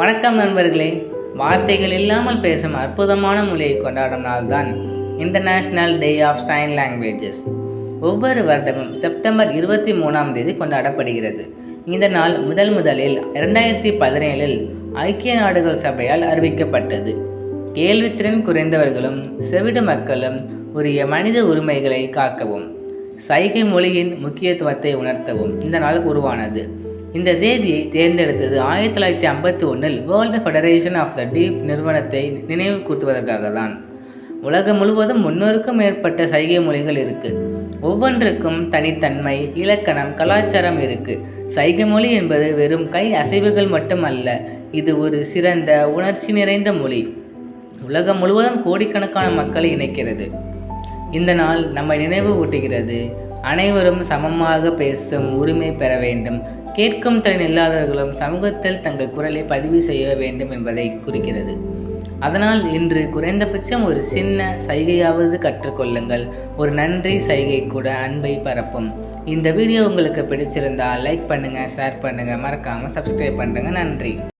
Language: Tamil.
வணக்கம் நண்பர்களே. வார்த்தைகள் இல்லாமல் பேசும் அற்புதமான மொழியை கொண்டாடும் நாள் தான் international day of sign languages. ஒவ்வொரு வருடமும் செப்டம்பர் 23 கொண்டாடப்படுகிறது. இந்த நாள் முதலில் 2017 ஐக்கிய நாடுகள் சபையால் அறிவிக்கப்பட்டது. கேள்வித்திறன் குறைந்தவர்களும் செவிடு மக்களும் உரிய மனித உரிமைகளை காக்கவும் சைகை மொழியின் முக்கியத்துவத்தை உணர்த்தவும் இந்த நாள் உருவானது. இந்த தேதியை தேர்ந்தெடுத்தது 1951 வேர்ல்டு ஃபெடரேஷன் ஆஃப் த டீஃப் நிறுவனத்தை நினைவு கூர்த்துவதற்காக தான். உலகம் முழுவதும் 300க்கும் மேற்பட்ட சைகை மொழிகள் இருக்கு. ஒவ்வொன்றுக்கும் தனித்தன்மை, இலக்கணம், கலாச்சாரம் இருக்கு. சைகை மொழி என்பது வெறும் கை அசைவுகள் மட்டுமல்ல, இது ஒரு சிறந்த உணர்ச்சி நிறைந்த மொழி. உலகம் முழுவதும் கோடிக்கணக்கான மக்களை இணைக்கிறது. இந்த நாள் நம்மை நினைவு ஊட்டுகிறது. அனைவரும் சமமாக பேசும் உரிமை பெற வேண்டும். கேட்கும் திறன் இல்லாதவர்களும் சமூகத்தில் தங்கள் குரலை பதிவு செய்ய வேண்டும் என்பதை குறிக்கிறது. அதனால் இன்று குறைந்தபட்சம் ஒரு சின்ன சைகையாவது கற்றுக்கொள்ளுங்கள். ஒரு நன்றி சைகை கூட அன்பை பரப்பும். இந்த வீடியோ உங்களுக்கு பிடிச்சிருந்தால் லைக் பண்ணுங்கள், ஷேர் பண்ணுங்கள், மறக்காமல் சப்ஸ்கிரைப் பண்ணுங்கள். நன்றி.